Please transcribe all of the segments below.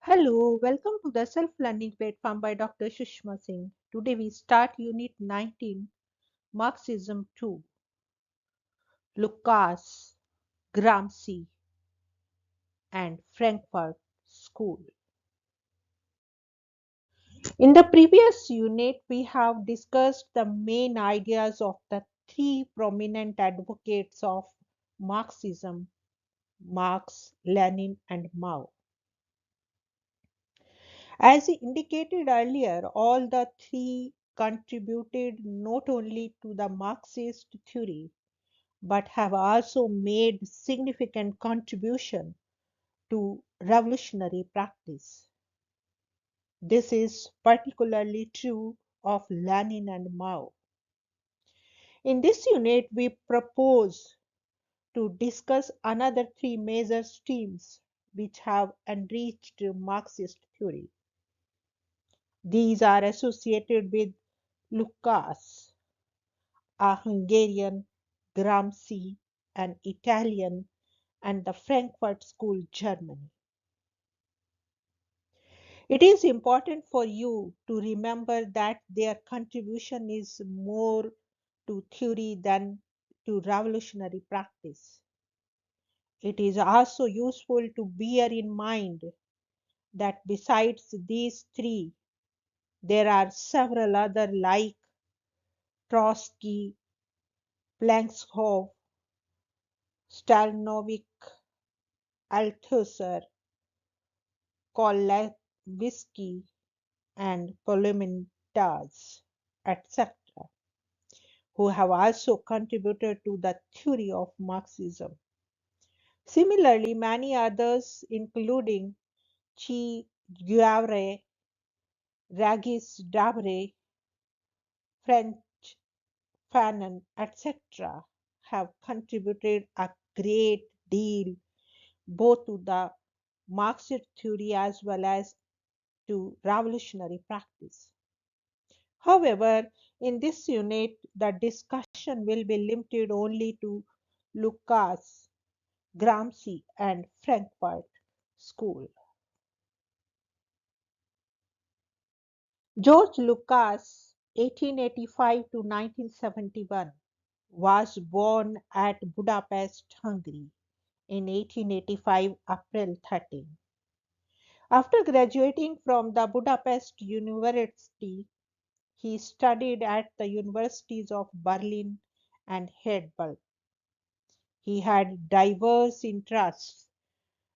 Hello, welcome to the self-learning platform by Dr. Sushma Singh. Today we start Unit 19, Marxism 2, Lukacs, Gramsci, and Frankfurt School. In the previous unit, we have discussed the main ideas of the three prominent advocates of Marxism, Marx, Lenin, and Mao. As indicated earlier, all the three contributed not only to the Marxist theory but have also made significant contribution to revolutionary practice. This is particularly true of Lenin and Mao. In this unit, we propose to discuss another three major streams which have enriched Marxist theory. These are associated with Lukacs, a Hungarian, Gramsci, an Italian, and the Frankfurt School, Germany. It is important for you to remember that their contribution is more to theory than to revolutionary practice. It is also useful to bear in mind that besides these three, there are several other like Trotsky, Planckhoff, Stalinovic, Althusser, Kollevsky, and Polymentas, etc., who have also contributed to the theory of Marxism. Similarly, many others, including Che Guevara, Regis Debray, French Fanon, etc., have contributed a great deal both to the Marxist theory as well as to revolutionary practice. However, in this unit, the discussion will be limited only to Lukacs, Gramsci, and Frankfurt School. George Lukacs, 1885 to 1971, was born at Budapest, Hungary, in 1885, April 13. After graduating from the Budapest University, he studied at the universities of Berlin and Heidelberg. He had diverse interests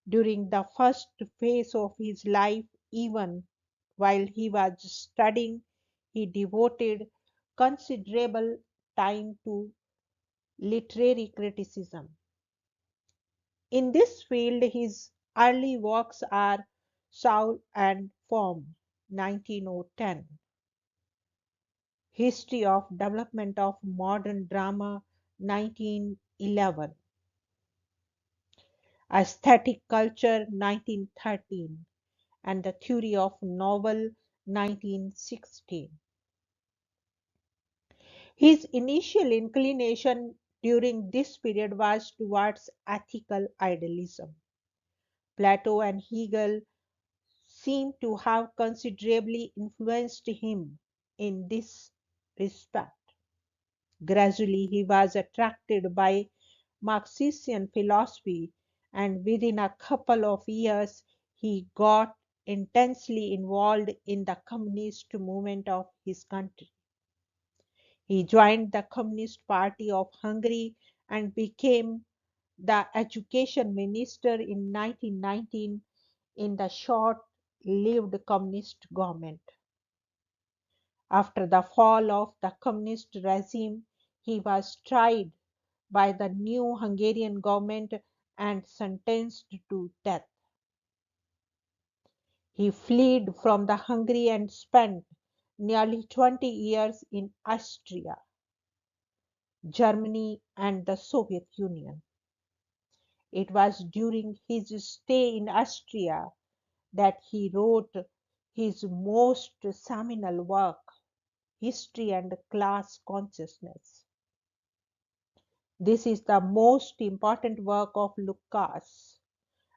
during the first phase of his life. Even while he was studying, he devoted considerable time to literary criticism. In this field, his early works are Soul and Form, 1910, History of Development of Modern Drama, 1911, Aesthetic Culture, 1913, and The Theory of Novel, 1916. His initial inclination during this period was towards ethical idealism. Plato and Hegel seem to have considerably influenced him in this respect. Gradually, he was attracted by Marxian philosophy, and within a couple of years, he got intensely involved in the communist movement of his country. He joined the Communist Party of Hungary and became the education minister in 1919 in the short-lived communist government. After the fall of the communist regime, he was tried by the new Hungarian government and sentenced to death. He fled from the Hungary and spent nearly 20 years in Austria, Germany, and the Soviet Union. It was during his stay in Austria that he wrote his most seminal work, History and Class Consciousness. This is the most important work of Lukacs,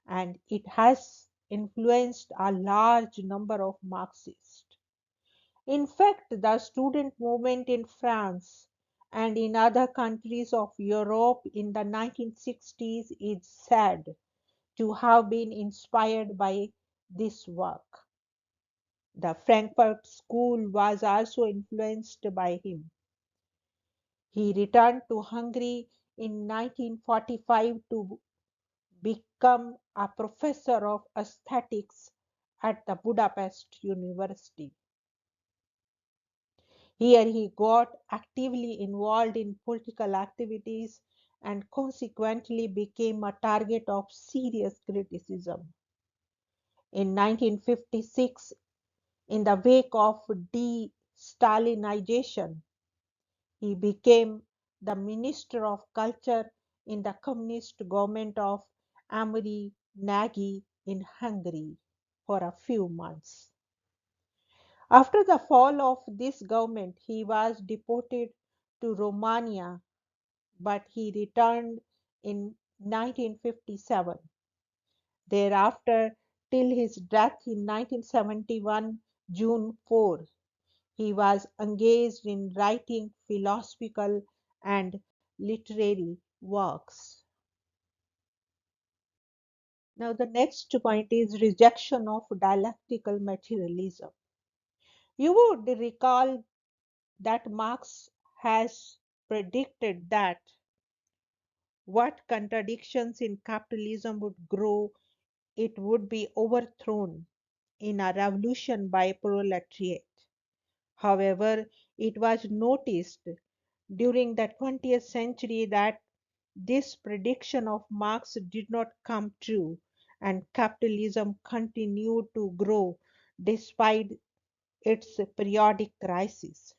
and it has influenced a large number of Marxists. In fact, the student movement in France and in other countries of Europe in the 1960s is said to have been inspired by this work. The Frankfurt School was also influenced by him. He returned to Hungary in 1945 to become a professor of aesthetics at the Budapest University. Here he got actively involved in political activities and consequently became a target of serious criticism. In 1956, in the wake of de-Stalinization, he became the Minister of Culture in the communist government of Amri Nagy in Hungary for a few months. After the fall of this government, he was deported to Romania, but he returned in 1957. Thereafter, till his death in 1971, June 4, he was engaged in writing philosophical and literary works. Now, the next point is rejection of dialectical materialism. You would recall that Marx has predicted that what contradictions in capitalism would grow, it would be overthrown in a revolution by proletariat. However, it was noticed during the 20th century that this prediction of Marx did not come true and capitalism continued to grow despite its periodic crises.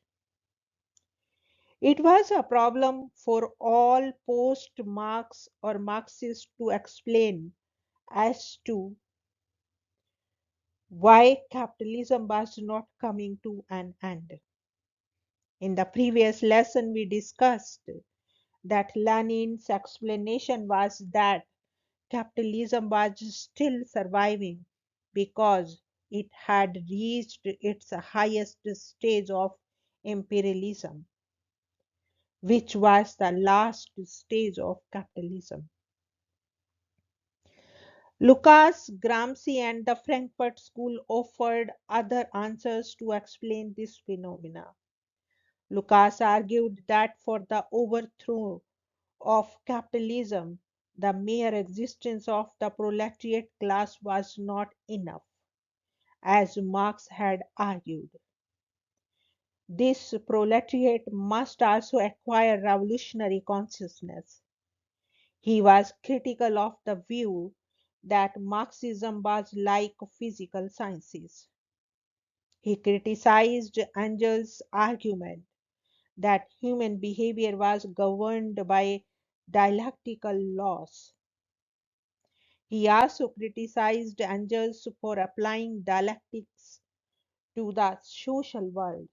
It was a problem for all post Marx or Marxists to explain as to why capitalism was not coming to an end. In the previous lesson, we discussed that Lenin's explanation was that capitalism was still surviving because it had reached its highest stage of imperialism, which was the last stage of capitalism. Lukacs, Gramsci, and the Frankfurt School offered other answers to explain this phenomena. Lukacs argued that for the overthrow of capitalism, the mere existence of the proletariat class was not enough, as Marx had argued. This proletariat must also acquire revolutionary consciousness. He was critical of the view that Marxism was like physical sciences. He criticized Engel's argument that human behavior was governed by dialectical laws. He also criticized Engels for applying dialectics to the social world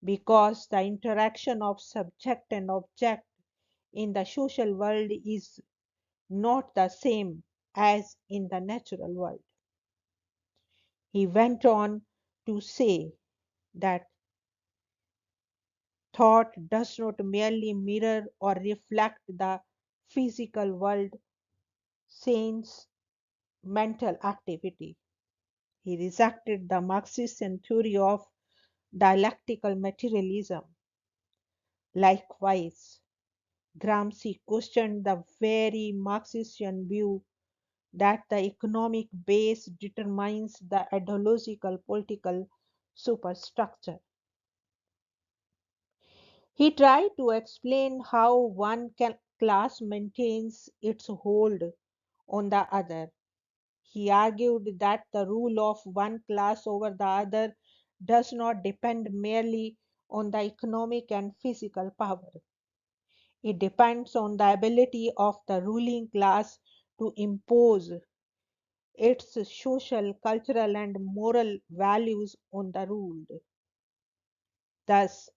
because the interaction of subject and object in the social world is not the same as in the natural world. He went on to say that thought does not merely mirror or reflect the physical world, sense, mental activity. He rejected the Marxian theory of dialectical materialism. Likewise, Gramsci questioned the very Marxian view that the economic base determines the ideological political superstructure. He tried to explain how one class maintains its hold on the other. He argued that the rule of one class over the other does not depend merely on the economic and physical power. It depends on the ability of the ruling class to impose its social, cultural, and moral values on the ruled. Thus,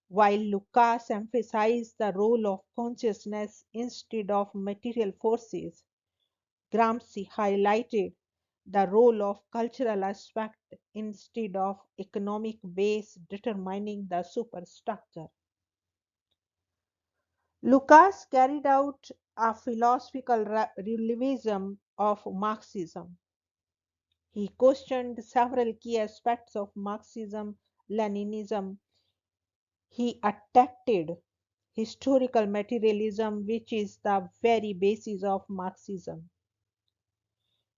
while Lukacs emphasized the role of consciousness instead of material forces, Gramsci highlighted the role of cultural aspect instead of economic base determining the superstructure. Lukacs carried out a philosophical revision of Marxism. He questioned several key aspects of Marxism Leninism. He attacked historical materialism, which is the very basis of Marxism.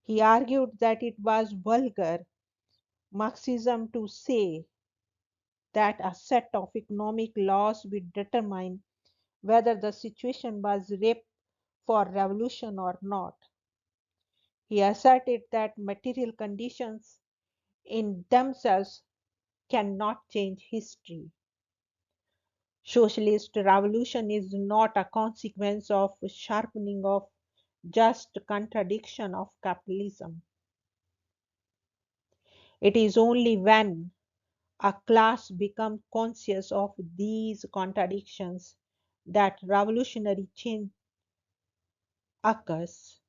He argued that it was vulgar Marxism to say that a set of economic laws would determine whether the situation was ripe for revolution or not. He asserted that material conditions in themselves cannot change history. Socialist revolution is not a consequence of sharpening of just contradiction of capitalism. It is only when a class becomes conscious of these contradictions that revolutionary change occurs.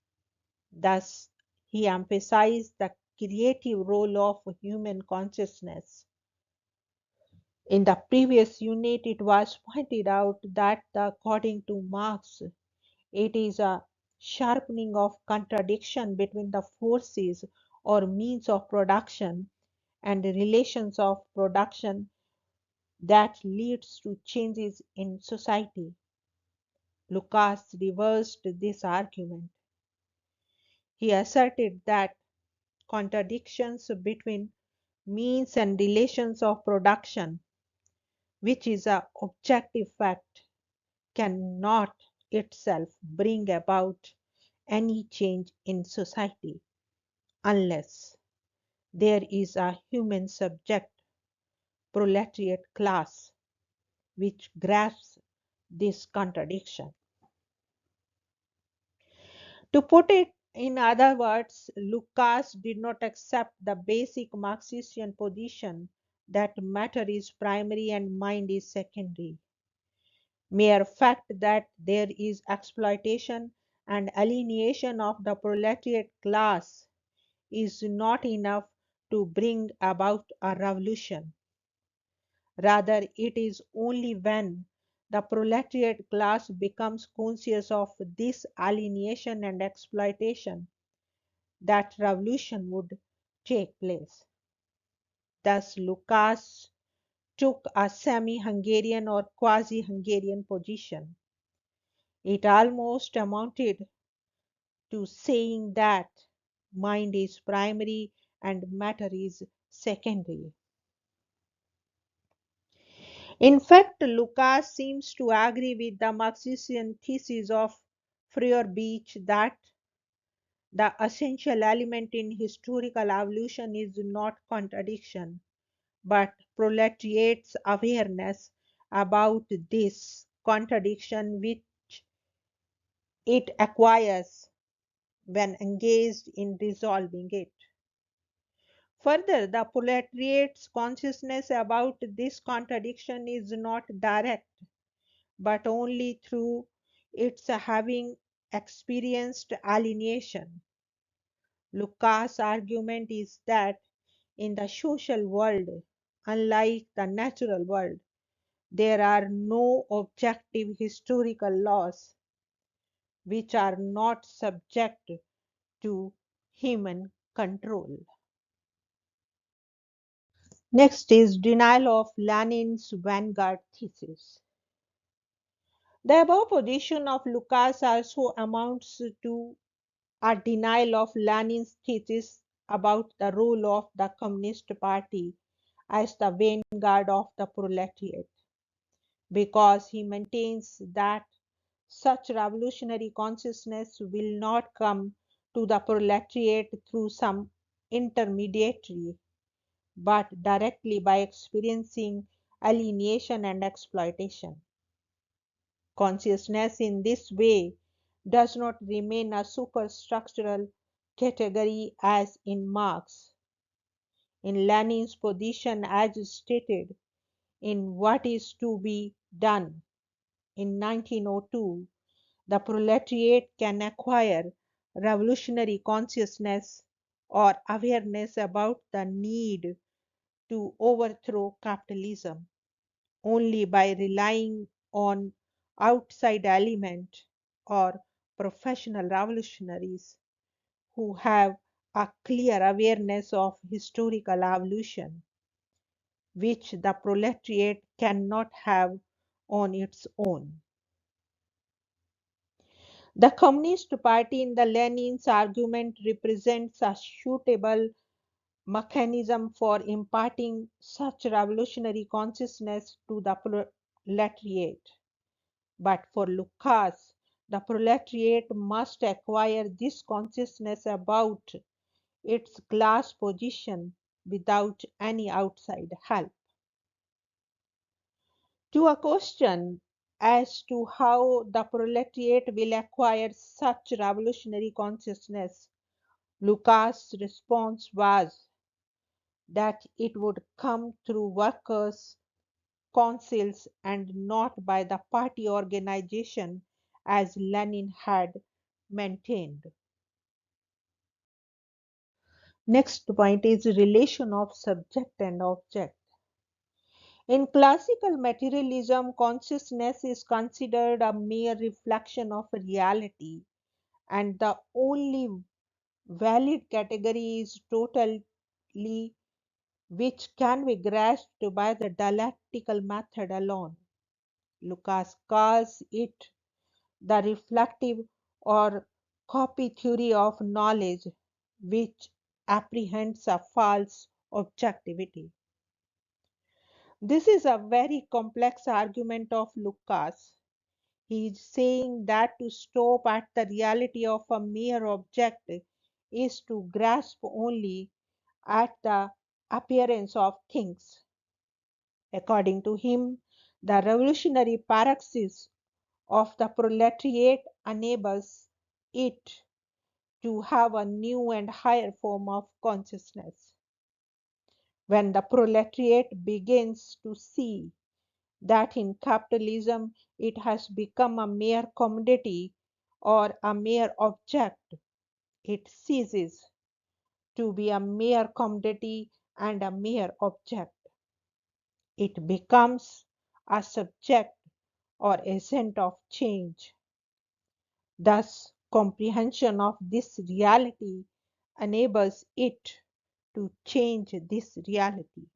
Thus, he emphasized the creative role of human consciousness. In the previous unit, it was pointed out that, according to Marx, it is a sharpening of contradiction between the forces or means of production and the relations of production that leads to changes in society. Lukacs reversed this argument. He asserted that contradictions between means and relations of production, which is a objective fact, cannot itself bring about any change in society unless there is a human subject, proletariat class, which grasps this contradiction. To put it in other words, Lukacs did not accept the basic Marxian position that matter is primary and mind is secondary. Mere fact that there is exploitation and alienation of the proletariat class is not enough to bring about a revolution. Rather, it is only when the proletariat class becomes conscious of this alienation and exploitation that revolution would take place. Thus, Lukacs took a semi Hungarian or quasi Hungarian position. It almost amounted to saying that mind is primary and matter is secondary. In fact, Lukacs seems to agree with the Marxian thesis of Feuerbach that the essential element in historical evolution is not contradiction, but proletariat's awareness about this contradiction which it acquires when engaged in resolving it. Further, the proletariat's consciousness about this contradiction is not direct, but only through its having experienced alienation. Lukacs' argument is that in the social world, unlike the natural world, there are no objective historical laws which are not subject to human control. Next is denial of Lenin's vanguard thesis. The above position of Lukacs also amounts to a denial of Lenin's thesis about the role of the Communist Party as the vanguard of the proletariat, because he maintains that such revolutionary consciousness will not come to the proletariat through some intermediary, but directly by experiencing alienation and exploitation. Consciousness in this way does not remain a superstructural category as in Marx. In Lenin's position, as stated in What is to be Done in 1902, the proletariat can acquire revolutionary consciousness or awareness about the need to overthrow capitalism. Only by relying on outside element or professional revolutionaries who have a clear awareness of historical evolution, which the proletariat cannot have on its own. The Communist Party in the Lenin's argument represents a suitable mechanism for imparting such revolutionary consciousness to the proletariat. But for Lukacs, the proletariat must acquire this consciousness about its class position without any outside help. To a question as to how the proletariat will acquire such revolutionary consciousness, Lukacs' response was that it would come through workers' councils and not by the party organization as Lenin had maintained. Next point is relation of subject and object. In classical materialism, consciousness is considered a mere reflection of reality, and the only valid category is totally which can be grasped by the dialectical method alone. Lucas calls it the reflective or copy theory of knowledge, which apprehends a false objectivity. This is a very complex argument of Lucas. He is saying that to stop at the reality of a mere object is to grasp only at the appearance of things. According to him, the revolutionary paradox of the proletariat enables it to have a new and higher form of consciousness. When the proletariat begins to see that in capitalism it has become a mere commodity or a mere object, it ceases to be a mere commodity and a mere object. It becomes a subject or agent of change. Thus, comprehension of this reality enables it to change this reality.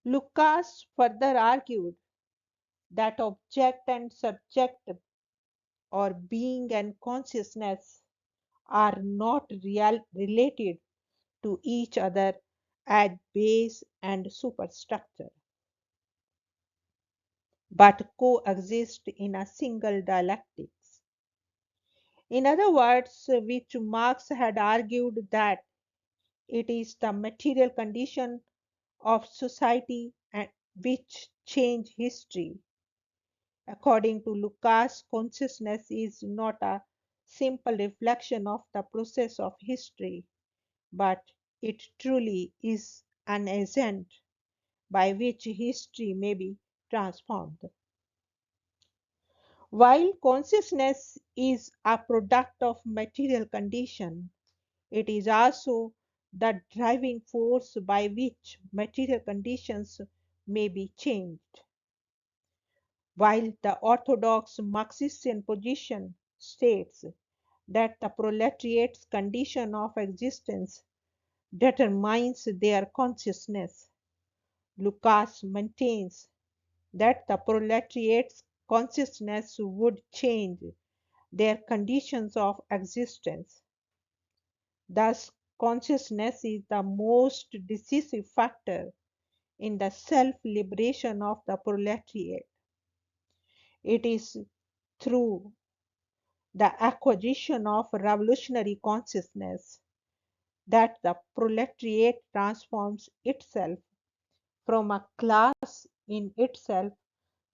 Lucas further argued that object and subject or being and consciousness are not related to each other at base and superstructure, but coexist in a single dialectics. In other words, which Marx had argued that it is the material condition of society and which change history. According to Lucas, consciousness is not a simple reflection of the process of history, but it truly is an agent by which history may be transformed. While consciousness is a product of material condition, it is also the driving force by which material conditions may be changed. While the orthodox Marxian position states that the proletariat's condition of existence determines their consciousness, Lukacs maintains that the proletariat's consciousness would change their conditions of existence. Thus, consciousness is the most decisive factor in the self liberation of the proletariat. It is through the acquisition of revolutionary consciousness that the proletariat transforms itself from a class in itself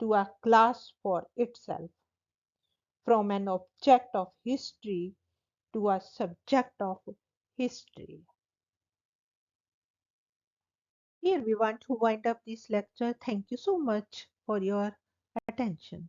to a class for itself, from an object of history to a subject of history. Here we want to wind up this lecture. Thank you so much for your attention.